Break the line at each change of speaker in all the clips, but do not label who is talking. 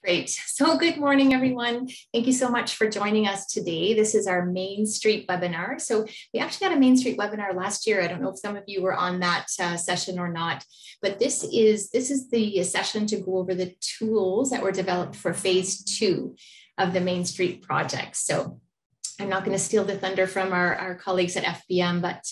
Great. So good morning, everyone. Thank you so much for joining us today. This is our Main Street webinar. So we actually had a Main Street webinar last year. I don't know if some of you were on that session or not, but this is the session to go over the tools that were developed for phase 2 of the Main Street project. So I'm not going to steal the thunder from our colleagues at FBM, but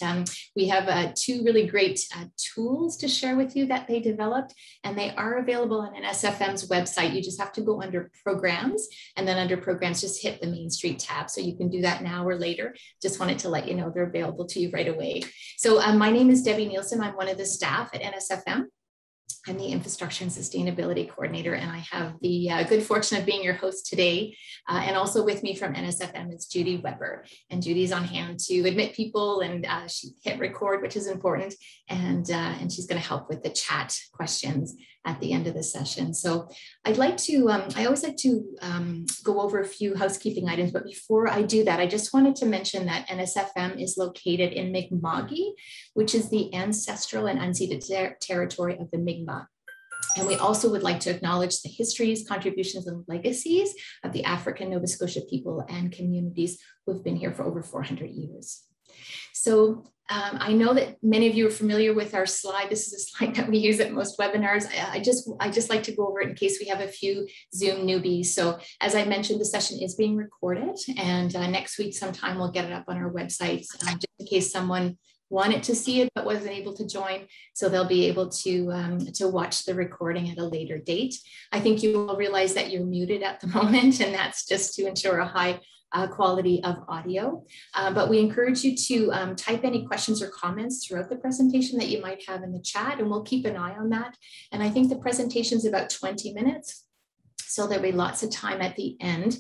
we have two really great tools to share with you that they developed, and they are available on NSFM's website. You just have to go under programs, and then under programs, just hit the Main Street tab. So you can do that now or later. Just wanted to let you know they're available to you right away. So my name is Debbie Nielsen. I'm one of the staff at NSFM. I'm the Infrastructure and Sustainability Coordinator, and I have the good fortune of being your host today. And also with me from NSFM is Judy Weber. And Judy's on hand to admit people, and she hit record, which is important. And she's going to help with the chat questions at the end of the session. So I'd like to, I always like to go over a few housekeeping items, but before I do that, I just wanted to mention that NSFM is located in Mi'kma'ki, which is the ancestral and unceded territory of the Mi'kmaq. And we also would like to acknowledge the histories, contributions, and legacies of the African Nova Scotia people and communities who have been here for over 400 years. So I know that many of you are familiar with our slide. This is a slide that we use at most webinars. I just like to go over it in case we have a few Zoom newbies. So as I mentioned, the session is being recorded, and next week sometime we'll get it up on our website just in case someone wanted to see it but wasn't able to join. So they'll be able to watch the recording at a later date. I think you will realize that you're muted at the moment, and that's just to ensure a high quality of audio. But we encourage you to type any questions or comments throughout the presentation that you might have in the chat, and we'll keep an eye on that. And I think the presentation is about 20 minutes. So there'll be lots of time at the end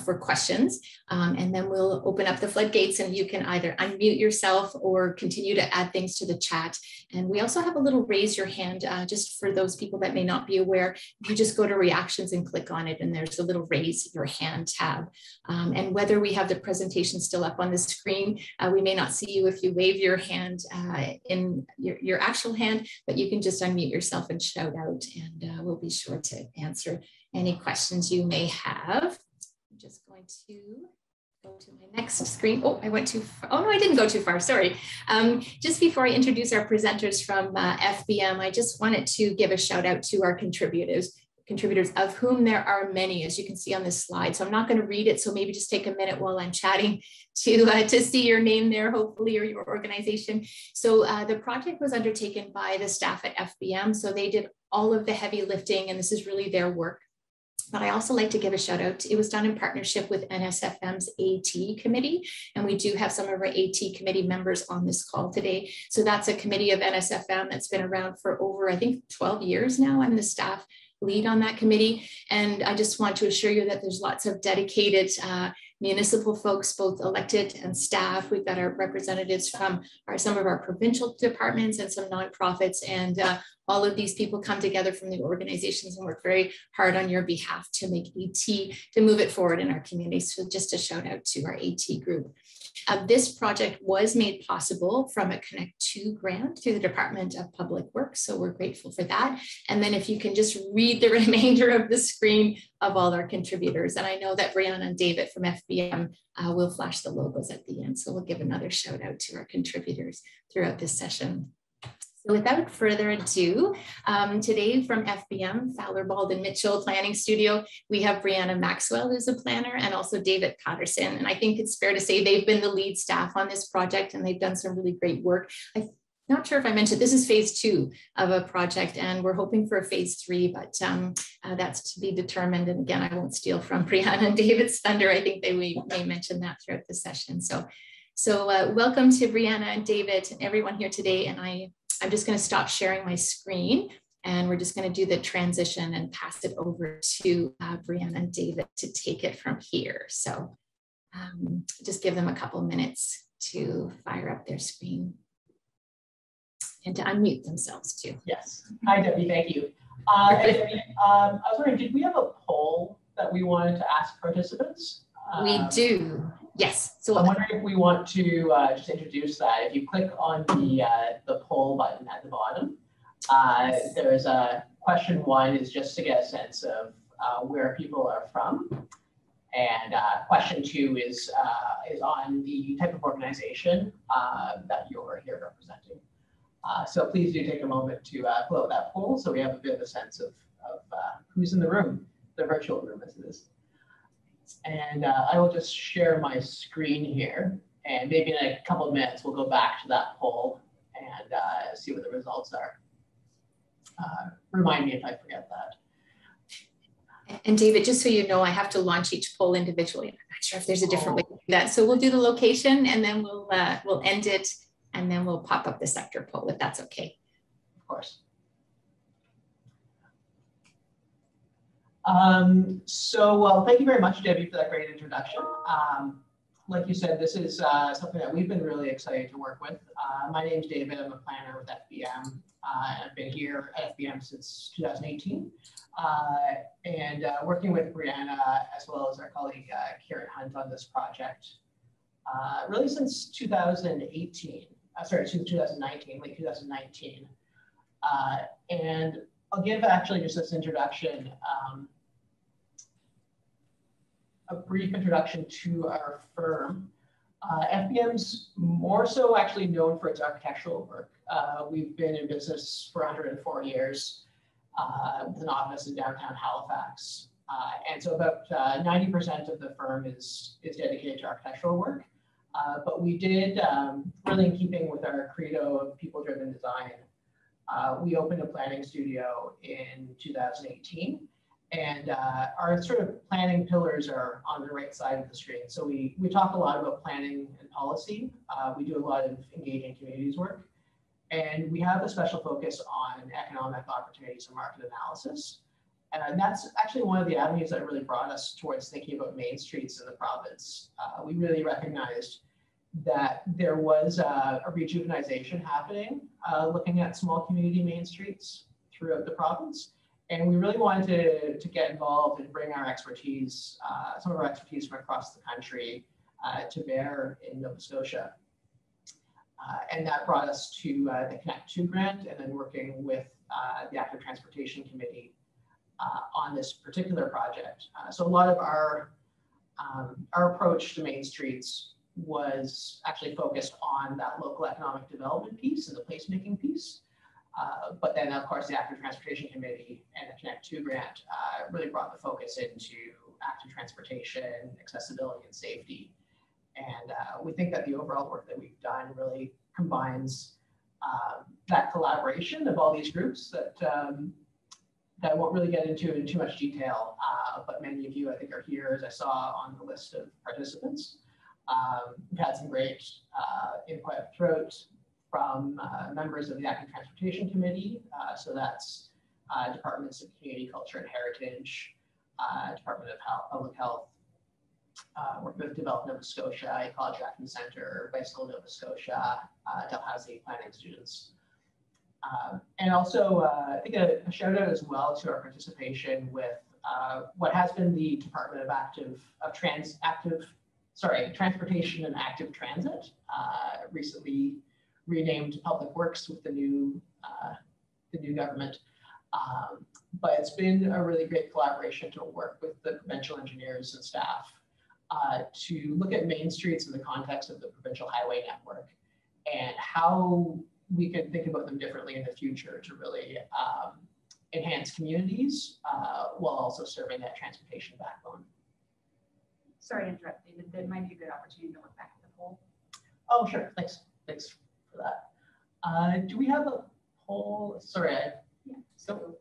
for questions. And then we'll open up the floodgates, and you can either unmute yourself or continue to add things to the chat. And we also have a little raise your hand, just for those people that may not be aware. You just go to reactions and click on it, and there's a little raise your hand tab. And whether we have the presentation still up on the screen, we may not see you if you wave your hand in your actual hand, but you can just unmute yourself and shout out, and we'll be sure to answer any questions you may have. I'm just going to go to my next screen. Oh, I went too far. Oh, no, I didn't go too far. Sorry. Just before I introduce our presenters from FBM, I just wanted to give a shout out to our contributors, of whom there are many, as you can see on this slide. So I'm not going to read it. So maybe just take a minute while I'm chatting to see your name there, hopefully, or your organization. So the project was undertaken by the staff at FBM. So they did all of the heavy lifting, and this is really their work. But I also like to give a shout out. It was done in partnership with NSFM's AT committee. And we do have some of our AT committee members on this call today. So that's a committee of NSFM that's been around for over, I think, 12 years now. I'm the staff lead on that committee. And I just want to assure you that there's lots of dedicated municipal folks, both elected and staff. We've got our representatives from some of our provincial departments and some nonprofits, and all of these people come together from the organizations and work very hard on your behalf to make AT, to move it forward in our community. So just a shout out to our AT group. This project was made possible from a Connect 2 grant through the Department of Public Works. So we're grateful for that. And then if you can just read the remainder of the screen of all our contributors. And I know that Brianna and David from FBM will flash the logos at the end. So we'll give another shout out to our contributors throughout this session. So without further ado, today from FBM, Fowler, Bald and Mitchell Planning Studio, we have Brianna Maxwell, who's a planner, and also David Patterson. And I think it's fair to say they've been the lead staff on this project, and they've done some really great work. I'm not sure if I mentioned, this is phase 2 of a project, and we're hoping for a phase 3, but that's to be determined. And again, I won't steal from Brianna and David's thunder. I think they may mention that throughout the session. So welcome to Brianna and David and everyone here today. And I'm just going to stop sharing my screen, and we're just going to do the transition and pass it over to Brianna and David to take it from here. So just give them a couple minutes to fire up their screen and to unmute themselves too.
Yes. Hi, Debbie. Thank you. Debbie, I was wondering, did we have a poll that we wanted to ask participants?
We do. Yes. So
I'm wondering if we want to just introduce that. If you click on the poll button at the bottom, there's a question 1 is just to get a sense of where people are from. And question 2 is on the type of organization that you're here representing. So please do take a moment to fill out that poll so we have a bit of a sense of who's in the room, the virtual room as it is. And I will just share my screen here, and maybe in a couple of minutes we'll go back to that poll and see what the results are. Remind me if I forget that.
And David, just so you know, I have to launch each poll individually. I'm not sure if there's a different way to do that. So we'll do the location, and then we'll end it, and then we'll pop up the sector poll if that's okay.
Of course. So thank you very much, Debbie, for that great introduction. Like you said, this is something that we've been really excited to work with. My name's David. I'm a planner with FBM. I've been here at FBM since 2018. And working with Brianna as well as our colleague Karen Hunt on this project really since 2018. Sorry, since 2019, late 2019. And I'll give actually just this introduction, a brief introduction to our firm. FBM's more so actually known for its architectural work. We've been in business for 104 years with an office in downtown Halifax. And so about 90% of the firm is dedicated to architectural work. But we did, really in keeping with our credo of people-driven design, we opened a planning studio in 2018. And our sort of planning pillars are on the right side of the screen. So we talk a lot about planning and policy. We do a lot of engaging communities work. And we have a special focus on economic opportunities and market analysis. And that's actually one of the avenues that really brought us towards thinking about main streets in the province. We really recognized that there was a rejuvenization happening, looking at small community main streets throughout the province. And we really wanted to get involved and bring our expertise, some of our expertise from across the country to bear in Nova Scotia. And that brought us to the Connect 2 grant, and then working with the Active Transportation Committee on this particular project. So a lot of our approach to main streets was actually focused on that local economic development piece and the placemaking piece. But then, of course, the Active Transportation Committee and the Connect 2 grant really brought the focus into active transportation, accessibility, and safety. And we think that the overall work that we've done really combines that collaboration of all these groups that I won't really get into in too much detail, but many of you, I think, are here, as I saw on the list of participants. We've had some great input throughout from members of the Active Transportation Committee. So that's Departments of Community, Culture and Heritage, Department of Public Health, work with Develop Nova Scotia, Ecology Action Centre, Bicycle Nova Scotia, Dalhousie Planning students. And also, I think a shout out as well to our participation with what has been the Department of Transportation and Active Transit, recently renamed Public Works with the new government. But it's been a really great collaboration to work with the provincial engineers and staff to look at main streets in the context of the provincial highway network and how we can think about them differently in the future to really enhance communities while also serving that transportation backbone.
Sorry to interrupt, David. There might be a good opportunity to look back at the poll.
Oh, sure. Thanks for that. Do we have a poll? Sorry.
Yeah.
So.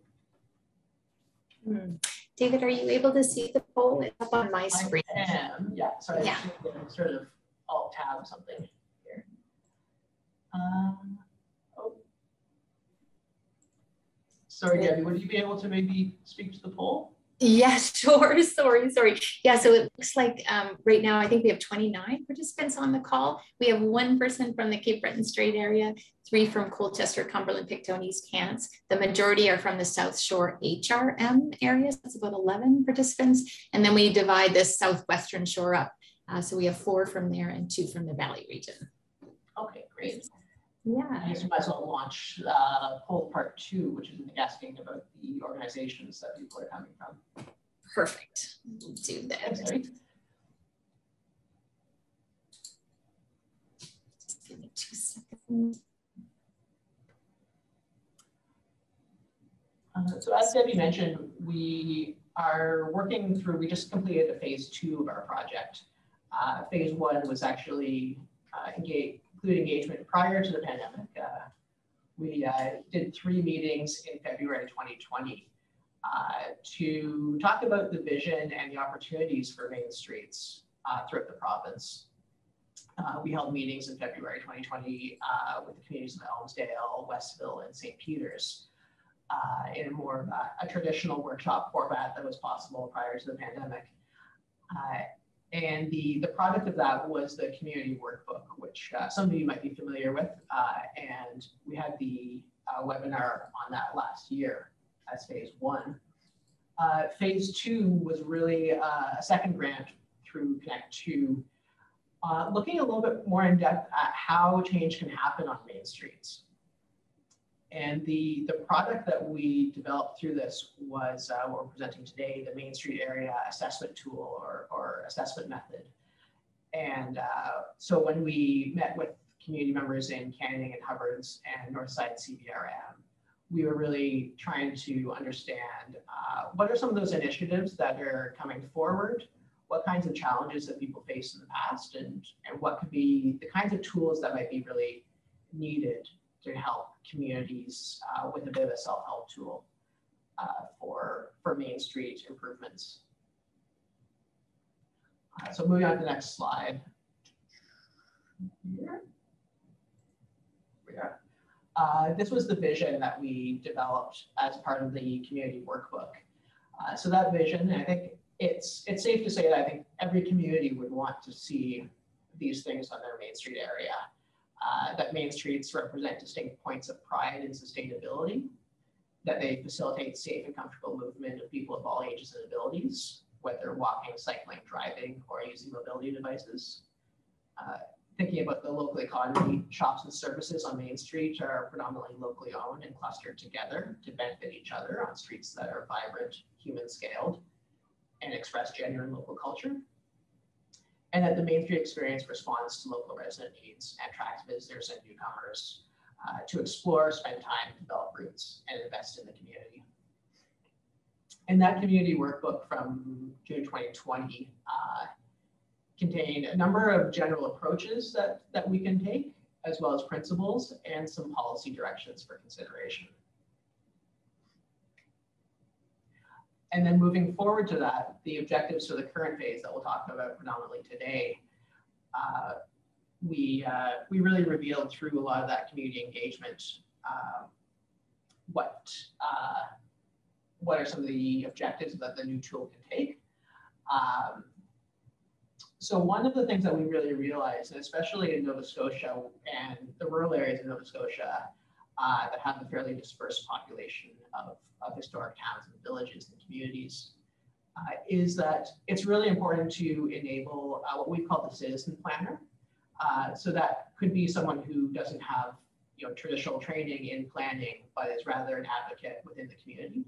David, are you able to see the poll? It's up on my screen.
I am. Yeah. Sorry.
Yeah.
Sort of alt tab something here. Sorry, Debbie. Would you be able to maybe speak to the poll?
Yeah, sure. Sorry. Yeah, so it looks like right now, I think we have 29 participants on the call. We have 1 person from the Cape Breton Strait area, 3 from Colchester, Cumberland, Pictou, East Hants. The majority are from the South Shore HRM area. So that's about 11 participants. And then we divide this Southwestern Shore up. So we have 4 from there and 2 from the Valley region.
Okay, great.
Yeah.
I guess we might as well launch poll part 2, which is asking about the organizations that people are coming from.
Perfect. We'll do that. Just give me 2 seconds.
So as Debbie mentioned, we are working through, we just completed the phase 2 of our project. Phase 1 was actually include engagement prior to the pandemic. We did 3 meetings in February 2020 to talk about the vision and the opportunities for main streets throughout the province. We held meetings in February 2020 with the communities of Elmsdale, Westville, and St. Peters in more of a traditional workshop format that was possible prior to the pandemic. And the product of that was the community workbook, which some of you might be familiar with. And we had the webinar on that last year as phase 1. Phase 2 was really a second grant through Connect 2, looking a little bit more in depth at how change can happen on main streets. And the product that we developed through this was what we're presenting today, the Main Street Area Assessment Tool or assessment method. And so when we met with community members in Canning and Hubbards and Northside CBRM, we were really trying to understand what are some of those initiatives that are coming forward, what kinds of challenges that people faced in the past, and what could be the kinds of tools that might be really needed to help communities with a bit of a self-help tool for Main Street improvements. So moving on to the next slide. Here we are. This was the vision that we developed as part of the community workbook. So that vision, and I think it's safe to say that I think every community would want to see these things on their Main Street area. That main streets represent distinct points of pride and sustainability, that they facilitate safe and comfortable movement of people of all ages and abilities, whether walking, cycling, driving, or using mobility devices. Thinking about the local economy, shops and services on Main Street are predominantly locally owned and clustered together to benefit each other on streets that are vibrant, human scaled, and express genuine local culture. And that the Main Street experience responds to local resident needs and attracts visitors and newcomers to explore, spend time, develop roots, and invest in the community. And that community workbook from June 2020 contained a number of general approaches that we can take, as well as principles and some policy directions for consideration. And then moving forward to that, the objectives for the current phase that we'll talk about predominantly today, we really revealed through a lot of that community engagement what are some of the objectives that the new tool can take. So one of the things that we really realized, and especially in Nova Scotia and the rural areas of Nova Scotia that have a fairly dispersed population of historic towns and villages and communities, is that it's really important to enable what we call the citizen planner. So that could be someone who doesn't have traditional training in planning, but is rather an advocate within the community.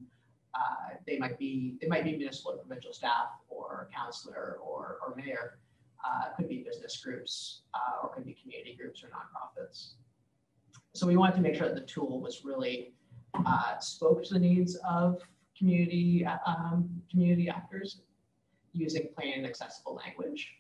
They might be municipal or provincial staff or councillor or mayor, could be business groups or could be community groups or nonprofits. So we wanted to make sure that the tool was really spoke to the needs of community actors using plain and accessible language.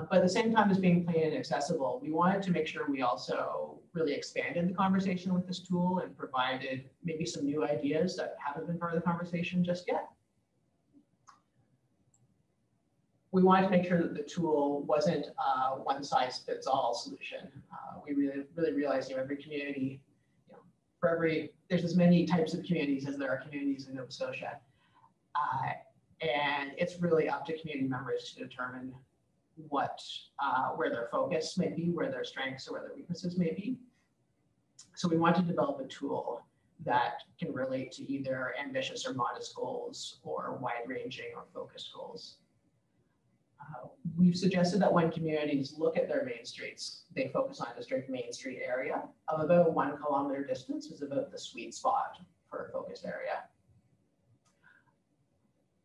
But at the same time as being plain and accessible, we wanted to make sure we also really expanded the conversation with this tool and provided maybe some new ideas that haven't been part of the conversation just yet. We wanted to make sure that the tool wasn't a one-size-fits-all solution. We really realized every community, there's as many types of communities as there are communities in Nova Scotia. And it's really up to community members to determine where their focus may be, where their strengths or where their weaknesses may be. So we want to develop a tool that can relate to either ambitious or modest goals or wide-ranging or focused goals. We've suggested that when communities look at their main streets, they focus on a distinct Main Street area of about 1 kilometer distance is about the sweet spot for a focused area.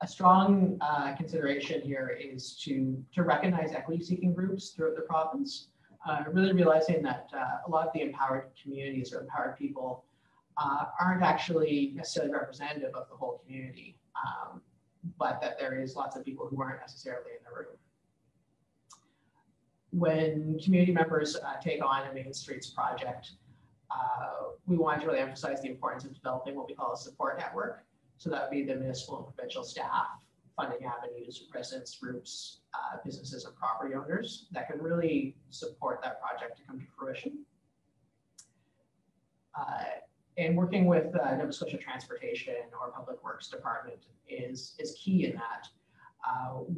A strong consideration here is to recognize equity-seeking groups throughout the province, really realizing that a lot of the empowered communities or empowered people aren't actually necessarily representative of the whole community, but that there is lots of people who aren't necessarily in the room. When community members take on a Main Streets project, we want to really emphasize the importance of developing what we call a support network. So that would be the municipal and provincial staff, funding avenues, residents groups, businesses and property owners that can really support that project to come to fruition. And working with Nova Scotia Transportation or Public Works Department is key in that,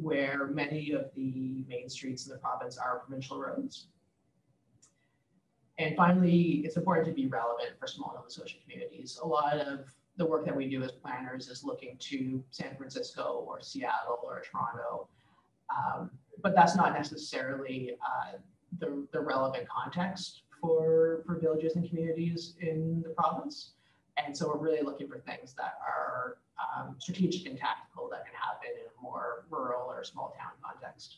where many of the main streets in the province are provincial roads. And finally, it's important to be relevant for small Nova Scotia communities. A lot of the work that we do as planners is looking to San Francisco or Seattle or Toronto, but that's not necessarily the relevant context for villages and communities in the province. And so we're really looking for things that are strategic and tactical that can happen in a more rural or small town context.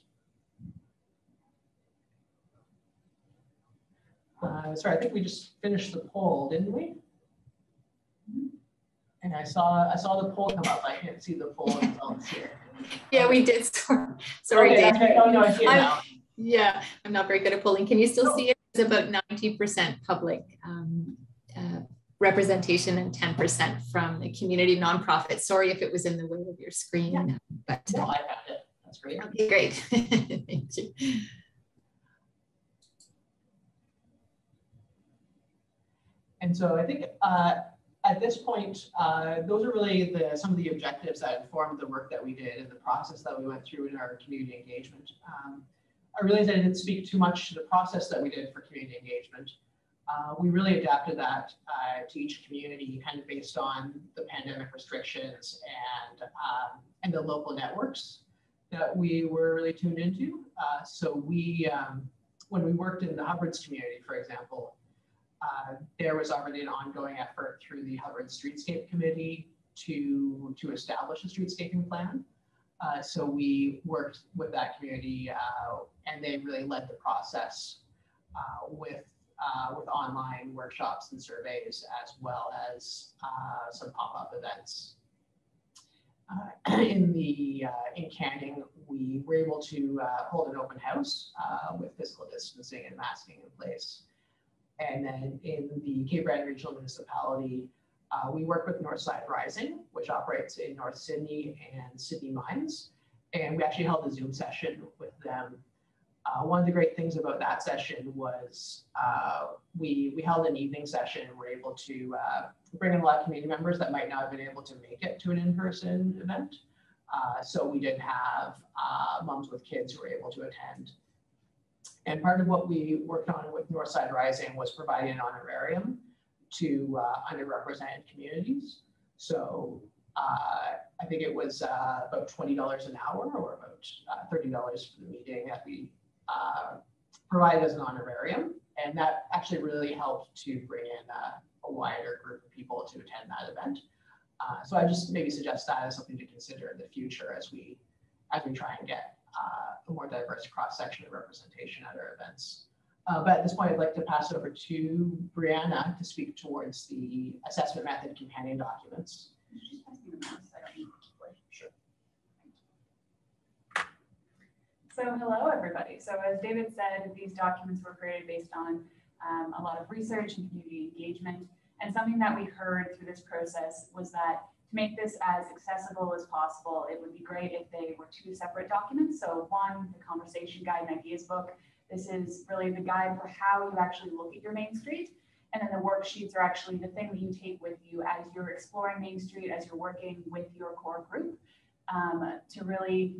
Sorry, I think we just finished the poll, didn't we? And I saw the poll come up. I can't see the poll until it's here.
Yeah, we did. Sorry,
okay,
Dave.
okay. Oh no, I see it now.
Yeah, I'm not very good at polling. Can you still see it? It's about 90% public representation and 10% from the community nonprofit. Sorry if it was in the way of your screen.
Yeah.
But
no, I found it. That's great.
Okay, great. Thank you.
And so I think at this point, those are really some of the objectives that informed the work that we did and the process that we went through in our community engagement. I realized I didn't speak too much to the process that we did for community engagement. We really adapted that to each community kind of based on the pandemic restrictions and the local networks that we were really tuned into. So we, when we worked in the Hubbards community, for example, there was already an ongoing effort through the Hubbard Streetscape Committee to establish a streetscaping plan. So we worked with that community and they really led the process with online workshops and surveys, as well as some pop-up events. In Canning, we were able to hold an open house with physical distancing and masking in place. And then in the Cape Breton Regional Municipality, we work with Northside Rising, which operates in North Sydney and Sydney Mines. And we actually held a Zoom session with them. One of the great things about that session was we held an evening session and were able to bring in a lot of community members that might not have been able to make it to an in-person event. So we did have moms with kids who were able to attend. And part of what we worked on with Northside Rising was providing an honorarium to underrepresented communities. So I think it was about $20 an hour or about $30 for the meeting that we provided as an honorarium. And that actually really helped to bring in a wider group of people to attend that event. So I just maybe suggest that as something to consider in the future as we try and get a more diverse cross-section of representation at our events. But at this point, I'd like to pass it over to Brianna to speak towards the assessment method companion documents. Sure.
So hello, everybody. So as David said, these documents were created based on a lot of research and community engagement. And something that we heard through this process was that to make this as accessible as possible, it would be great if they were two separate documents. So one, the conversation guide and ideas book. This is really the guide for how you actually look at your Main Street. And then the worksheets are actually the thing that you take with you as you're exploring Main Street, as you're working with your core group to really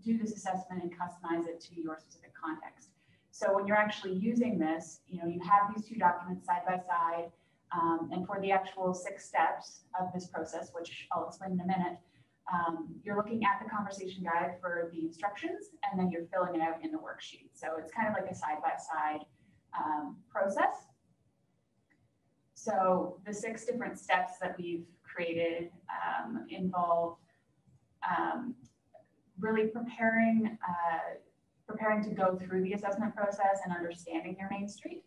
do this assessment and customize it to your specific context. So when you're actually using this, you have these two documents side by side. And for the actual 6 steps of this process, which I'll explain in a minute, you're looking at the conversation guide for the instructions, and then you're filling it out in the worksheet. So it's kind of like a side-by-side process. So the 6 different steps that we've created involve really preparing to go through the assessment process and understanding your Main Street.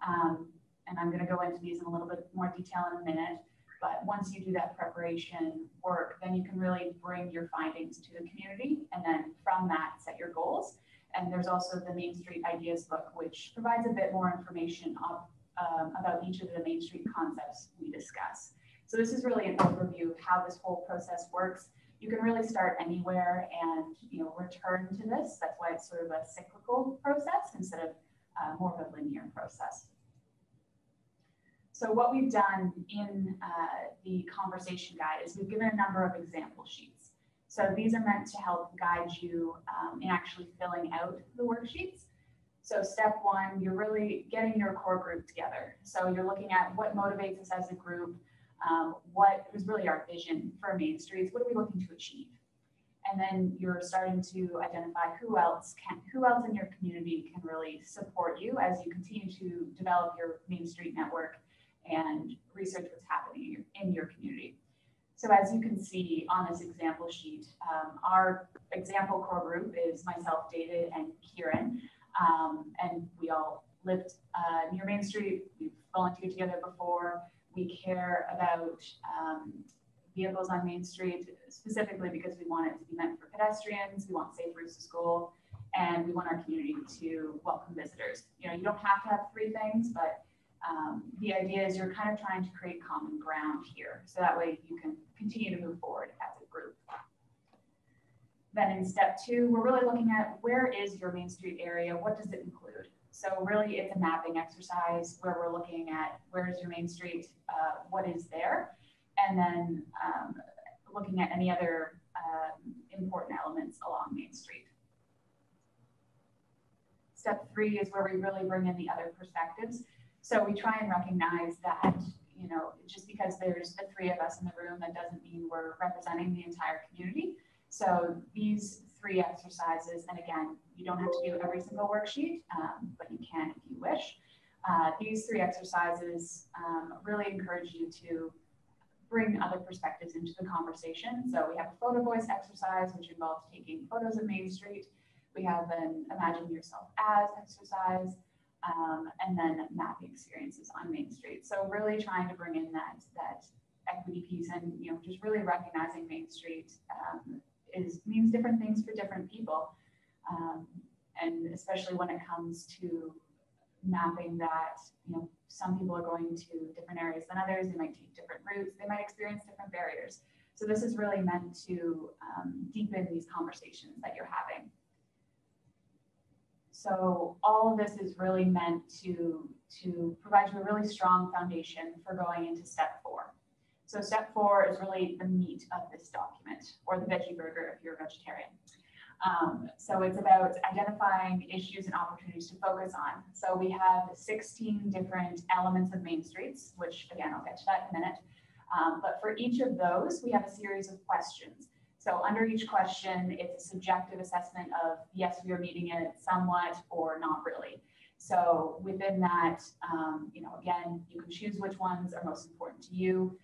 And I'm going to go into these in a little bit more detail in a minute. But once you do that preparation work, then you can really bring your findings to the community, and then from that, set your goals. And there's also the Main Street Ideas book, which provides a bit more information about each of the Main Street concepts we discuss. So this is really an overview of how this whole process works. You can really start anywhere and return to this. That's why it's sort of a cyclical process instead of more of a linear process. So what we've done in the conversation guide is we've given a number of example sheets. So these are meant to help guide you in actually filling out the worksheets. So step one, you're really getting your core group together. So you're looking at what motivates us as a group, what is really our vision for Main Streets, what are we looking to achieve? And then you're starting to identify who else in your community can really support you as you continue to develop your Main Street network and research what's happening in your community. So as you can see on this example sheet, our example core group is myself, David, and Kieran. And we all lived near Main Street. We've volunteered together before. We care about vehicles on Main Street, specifically because we want it to be meant for pedestrians. We want safe routes to school, and we want our community to welcome visitors. You don't have to have three things, but the idea is you're kind of trying to create common ground here. So that way you can continue to move forward as a group. Then in step two, we're really looking at where is your Main Street area? What does it include? So really it's a mapping exercise where we're looking at where is your Main Street, what is there, and then looking at any other important elements along Main Street. Step three is where we really bring in the other perspectives. So we try and recognize that, just because there's the three of us in the room, that doesn't mean we're representing the entire community. So these three exercises, and again, you don't have to do every single worksheet, but you can if you wish. These three exercises really encourage you to bring other perspectives into the conversation. So we have a Photovoice exercise, which involves taking photos of Main Street. We have an Imagine Yourself As exercise, and then mapping experiences on Main Street. So really trying to bring in that equity piece, and just really recognizing Main Street means different things for different people, and especially when it comes to mapping that some people are going to different areas than others. They might take different routes. They might experience different barriers. So this is really meant to deepen these conversations that you're having. So all of this is really meant to provide you a really strong foundation for going into step four. So step four is really the meat of this document, or the veggie burger if you're a vegetarian. So it's about identifying issues and opportunities to focus on. So we have 16 different elements of Main Streets, which again, I'll get to that in a minute. But for each of those, we have a series of questions. So under each question, it's a subjective assessment of, yes, we are meeting it somewhat or not really. So within that, again, you can choose which ones are most important to you.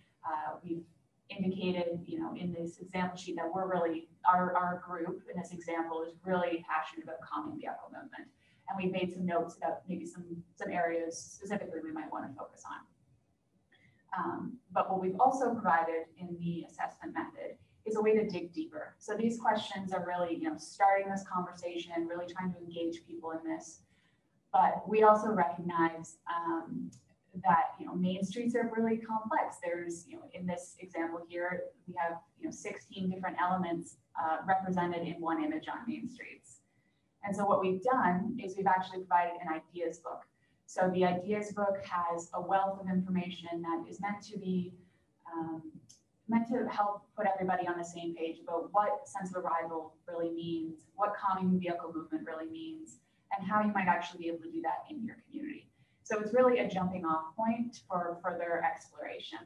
We've indicated, in this example sheet that we're really, our group in this example is really passionate about calming vehicle movement. And we've made some notes about maybe some areas specifically we might want to focus on. But what we've also provided in the assessment method is a way to dig deeper. So these questions are really, starting this conversation and really trying to engage people in this. But we also recognize that Main Streets are really complex. There's, in this example here, we have 16 different elements represented in one image on Main Streets. And so what we've done is we've actually provided an ideas book. So the ideas book has a wealth of information that is meant to be meant to help put everybody on the same page about what sense of arrival really means, what calming vehicle movement really means, and how you might actually be able to do that in your community. So it's really a jumping off point for further exploration.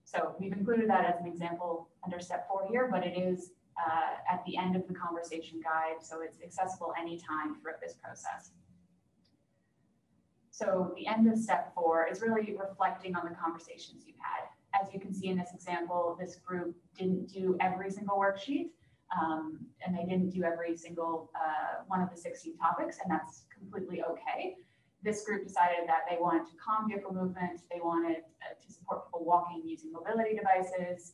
So we've included that as an example under step 4 here, but it is at the end of the conversation guide, so it's accessible anytime throughout this process. So the end of step 4 is really reflecting on the conversations you've had. As you can see in this example, this group didn't do every single worksheet, and they didn't do every single one of the 16 topics, and that's completely okay. This group decided that they wanted to calm vehicle movement, they wanted to support people walking using mobility devices,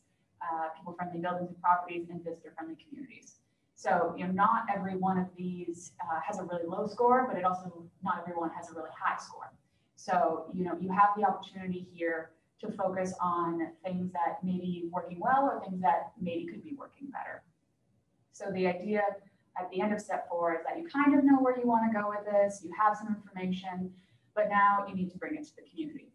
people-friendly buildings and properties, and visitor-friendly communities. So, not every one of these has a really low score, but not everyone has a really high score. So, you have the opportunity here to focus on things that may be working well or things that maybe could be working better. So the idea at the end of step 4 is that you kind of know where you want to go with this, you have some information, but now you need to bring it to the community.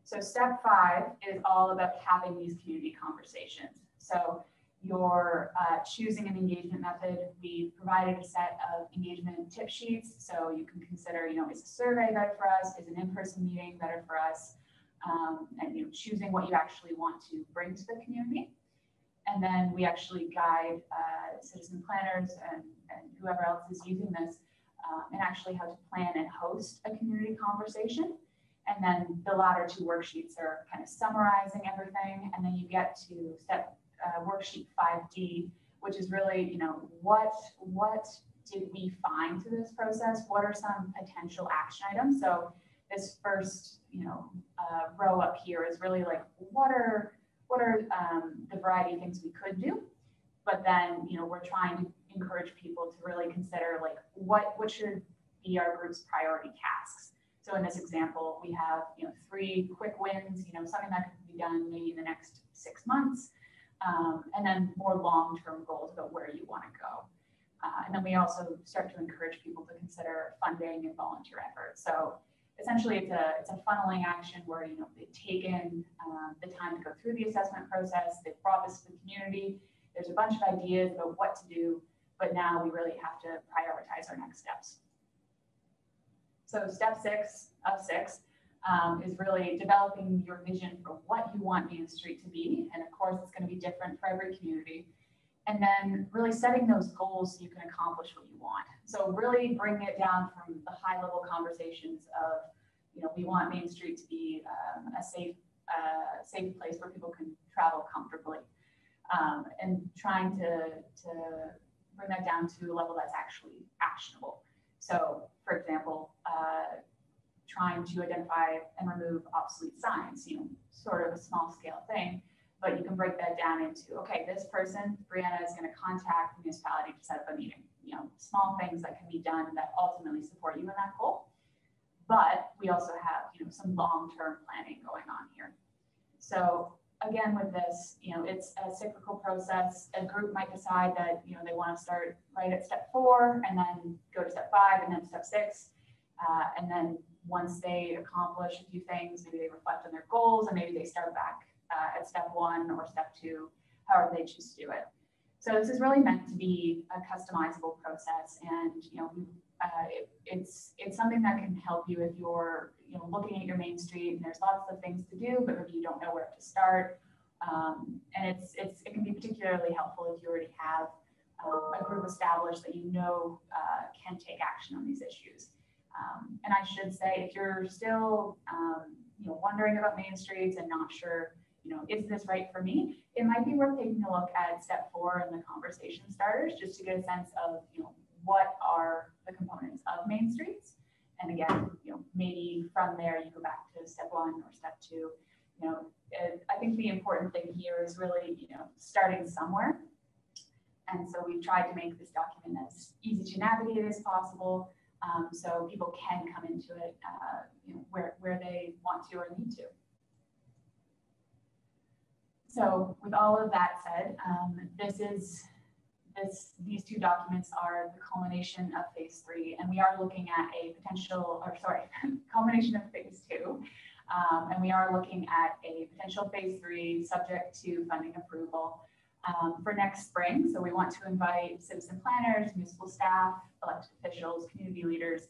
So step 5 is all about having these community conversations. So you're choosing an engagement method. We provided a set of engagement tip sheets, so you can consider, is a survey better for us? Is an in-person meeting better for us? And choosing what you actually want to bring to the community. And then we actually guide citizen planners and whoever else is using this and actually how to plan and host a community conversation. And then the latter 2 worksheets are kind of summarizing everything. And then you get to worksheet 5D, which is really, what did we find through this process? What are some potential action items? So this first, row up here is really like, what are the variety of things we could do? But then, we're trying to encourage people to really consider like, what should be our group's priority tasks? So in this example, we have, 3 quick wins, something that could be done maybe in the next 6 months, and then more long-term goals about where you want to go. And then we also start to encourage people to consider funding and volunteer efforts. So essentially, it's a funneling action where they've taken the time to go through the assessment process. They've brought this to the community. There's a bunch of ideas about what to do, but now we really have to prioritize our next steps. So step 6 of 6 is really developing your vision for what you want Main Street to be, and of course, it's going to be different for every community. And then really setting those goals so you can accomplish what you want. So really bring it down from the high level conversations of, we want Main Street to be a safe place where people can travel comfortably, and trying to bring that down to a level that's actually actionable. So for example, trying to identify and remove obsolete signs, sort of a small scale thing. But you can break that down into, okay, this person, Brianna, is going to contact the municipality to set up a meeting. Small things that can be done that ultimately support you in that goal. But we also have, some long-term planning going on here. So again, with this, it's a cyclical process. A group might decide that, they want to start right at step 4 and then go to step 5 and then step 6. And then once they accomplish a few things, maybe they reflect on their goals and maybe they start back at step 1 or step 2, however they choose to do it. So this is really meant to be a customizable process, and it's something that can help you if you're looking at your Main Street and there's lots of things to do, but maybe you don't know where to start. And it can be particularly helpful if you already have a group established that can take action on these issues. And I should say, if you're still wondering about Main Streets and not sure, is this right for me? It might be worth taking a look at step 4 and the conversation starters, just to get a sense of, what are the components of Main Streets? And again, maybe from there you go back to step 1 or step 2. I think the important thing here is really, starting somewhere. And so we've tried to make this document as easy to navigate as possible, so people can come into it, where they want to or need to. So with all of that said, these 2 documents are the culmination of phase 3, and we are looking at a culmination of phase 2, and we are looking at a potential phase 3 subject to funding approval for next spring. So we want to invite citizen planners, municipal staff, elected officials, community leaders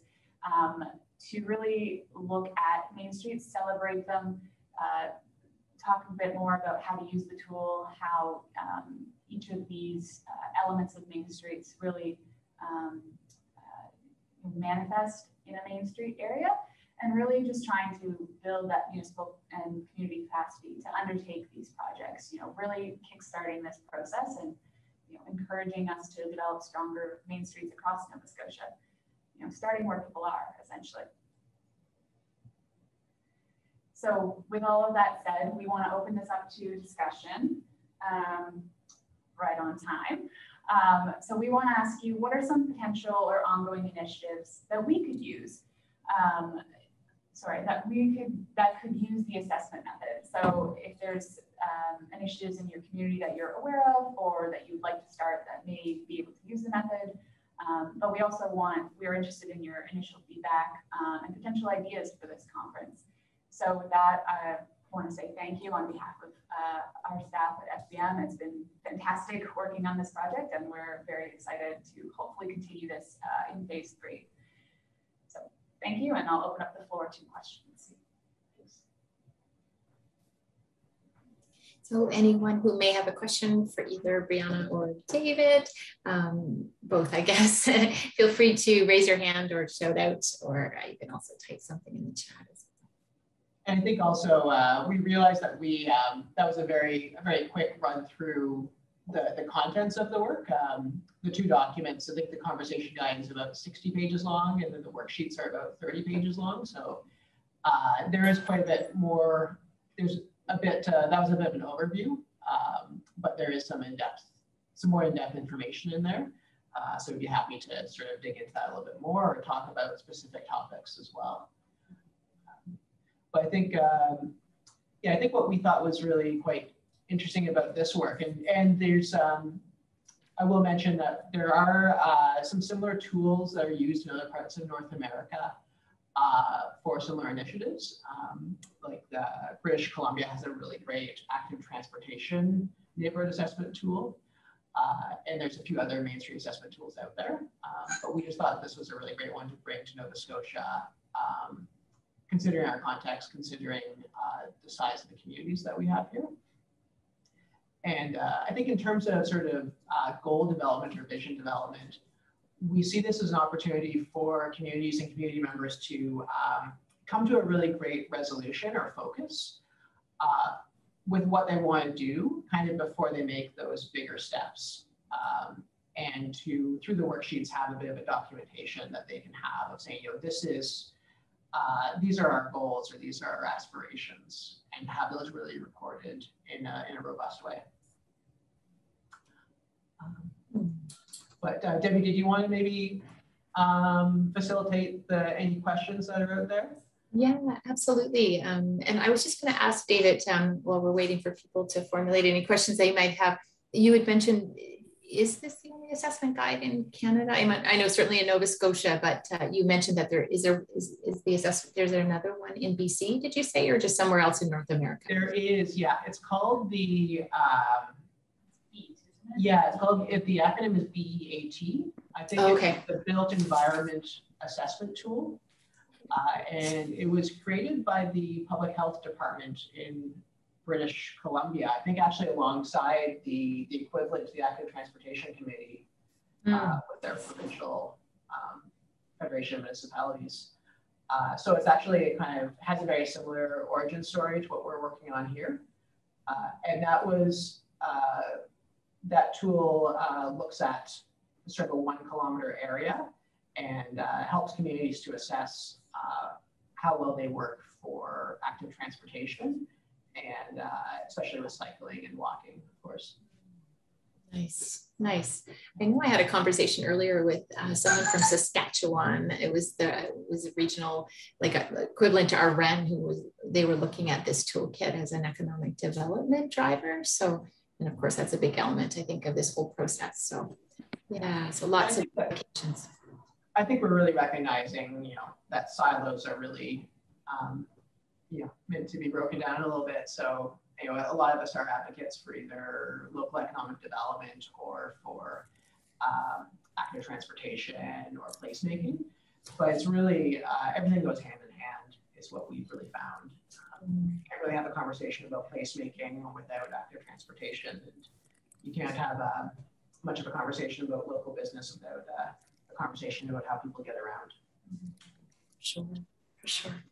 to really look at Main Streets, celebrate them, talk a bit more about how to use the tool, how each of these elements of Main Streets really manifest in a Main Street area, and really just trying to build that municipal and community capacity to undertake these projects, really kickstarting this process and encouraging us to develop stronger main streets across Nova Scotia, starting where people are, essentially. So with all of that said, we want to open this up to discussion right on time. So we want to ask you, what are some potential or ongoing initiatives that we could use, that could use the assessment method? So if there's initiatives in your community that you're aware of or that you'd like to start that may be able to use the method, but we're interested in your initial feedback and potential ideas for this conference. So with that, I want to say thank you on behalf of our staff at FBM. It's been fantastic working on this project, and we're very excited to hopefully continue this in phase 3. So thank you, and I'll open up the floor to questions.
So anyone who may have a question for either Brianna or David, both, I guess, feel free to raise your hand or shout out, or you can also type something in the chat as well.
And I think also we realized that that was a very quick run through the contents of the work. The 2 documents, I think the conversation guide is about 60 pages long, and then the worksheets are about 30 pages long. So there is quite a bit more. There's a bit, that was a bit of an overview, but there is some more in-depth information in there. So we'd be happy to sort of dig into that a little bit more or talk about specific topics as well. But I think, I think what we thought was really quite interesting about this work, and there's, I will mention that there are some similar tools that are used in other parts of North America for similar initiatives. Like British Columbia has a really great active transportation neighborhood assessment tool. And there's a few other Main Street assessment tools out there. But we just thought this was a really great one to bring to Nova Scotia, considering our context, considering the size of the communities that we have here. And I think in terms of sort of goal development or vision development, we see this as an opportunity for communities and community members to come to a really great resolution or focus with what they want to do kind of before they make those bigger steps. And to, through the worksheets, have a bit of a documentation that they can have of saying, this is, these are our goals or these are our aspirations, and have those really recorded in a robust way. But Debbie, did you want to maybe facilitate any questions that are out there?
Yeah, absolutely. And I was just going to ask David, while we're waiting for people to formulate any questions they might have, you had mentioned, is this the only assessment guide in Canada? I know certainly in Nova Scotia, but you mentioned that there's another one in BC, did you say, or just somewhere else in North America?
There is, yeah. It's called the, yeah, it's called, the acronym is BEAT. I think it's the Built Environment Assessment Tool. And it was created by the Public Health Department in British Columbia, I think actually alongside the equivalent to the Active Transportation Committee with their provincial Federation of Municipalities. So it's actually, it kind of has a very similar origin story to what we're working on here. And that was, that tool looks at sort of a 1 kilometer area and helps communities to assess how well they work for active transportation, and especially recycling and walking, of course.
Nice, nice. I know I had a conversation earlier with someone from Saskatchewan. It was a regional, like equivalent to our REN, they were looking at this toolkit as an economic development driver. So, and of course, that's a big element, I think, of this whole process. So, yeah, so lots of applications.
I think we're really recognizing, that silos are really, meant to be broken down a little bit. So, a lot of us are advocates for either local economic development or for active transportation or placemaking. But it's really, everything goes hand in hand is what we've really found. You can't really have a conversation about placemaking without active transportation. And you can't have much of a conversation about local business without a conversation about how people get around.
Sure, for sure.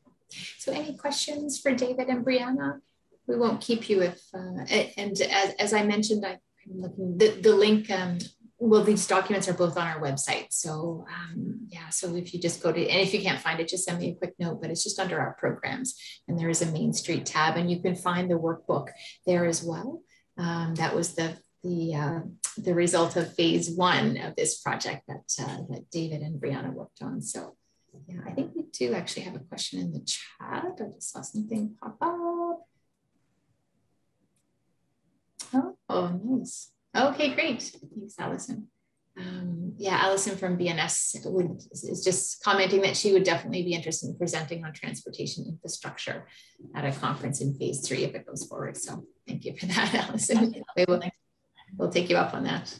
So any questions for David and Brianna? We won't keep you if, and as I mentioned, I'm looking, the link, well, these documents are both on our website. So yeah, so if you just go to, and if you can't find it, just send me a quick note, but it's just under our programs and there is a Main Street tab and you can find the workbook there as well. That was the result of phase 1 of this project that David and Brianna worked on. So yeah, I think we do actually have a question in the chat. I just saw something pop up. Oh, nice. Okay, great. Thanks, Allison. Yeah, Allison from BNS is just commenting that she would definitely be interested in presenting on transportation infrastructure at a conference in phase 3 if it goes forward. So thank you for that, Allison. We'll take you up on that.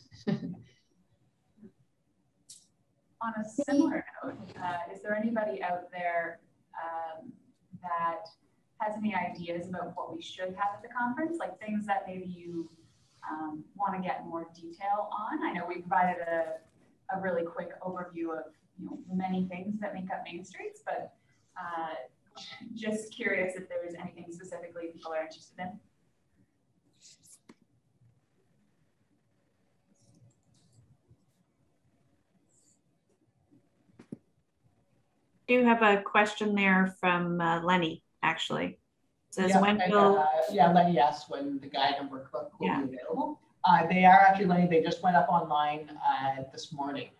On a similar note, is there anybody out there that has any ideas about what we should have at the conference, like things that maybe you want to get more detail on? I know we provided a really quick overview of the many things that make up Main Streets, but just curious if there's anything specifically people are interested in.
I do have a question there from Lenny, actually. It says,
yeah,
when will...
yeah, Lenny asked when the guide and workbook will be available. They are actually, Lenny, they just went up online this morning.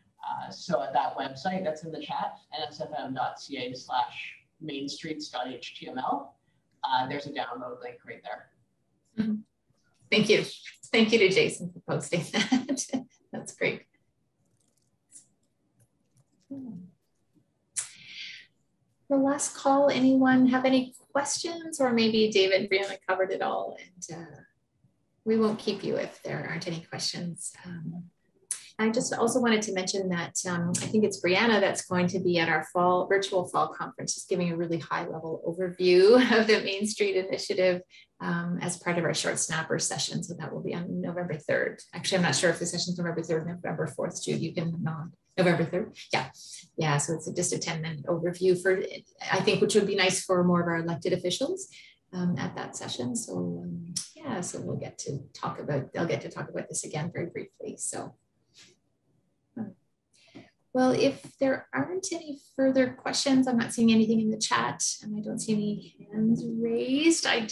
So at that website, that's in the chat, nsfm.ca/mainstreets.html. There's a download link right there.
Mm-hmm. Thank you. Thank you to Jason for posting that. That's great. The last call, anyone have any questions? Or maybe David and Brianna covered it all, and we won't keep you if there aren't any questions. I just also wanted to mention that I think it's Brianna that's going to be at our virtual fall conference, just giving a really high level overview of the Main Street Initiative as part of our short snapper session. So that will be on November 3rd. Actually, I'm not sure if the session's November 3rd or November 4th, Jude, you can nod. November 3rd, yeah. Yeah, so it's just a 10-minute overview for, I think, which would be nice for more of our elected officials at that session. So yeah, so we'll get to talk about, they'll get to talk about this again very briefly. So, well, if there aren't any further questions, I'm not seeing anything in the chat and I don't see any hands raised. I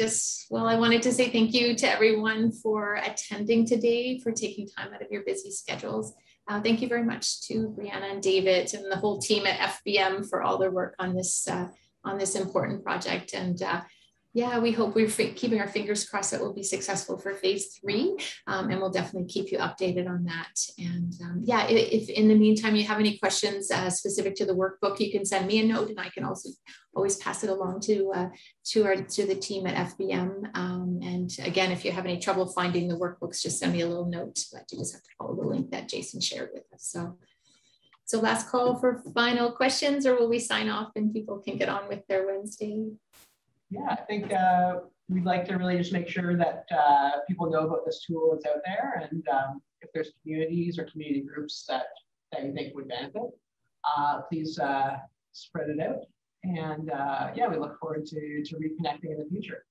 wanted to say thank you to everyone for attending today, for taking time out of your busy schedules. Thank you very much to Brianna and David and the whole team at FBM for all their work on this important project. And yeah, we hope we're keeping our fingers crossed that we'll be successful for phase 3, and we'll definitely keep you updated on that. And yeah, if in the meantime you have any questions specific to the workbook, you can send me a note, and I can also always pass it along to the team at FBM. And again, if you have any trouble finding the workbooks, just send me a little note. But you just have to follow the link that Jason shared with us. So last call for final questions, or will we sign off and people can get on with their Wednesday?
Yeah, I think we'd like to really just make sure that people know about this tool that's out there, and if there's communities or community groups that you think would benefit, please spread it out. And yeah, we look forward to reconnecting in the future.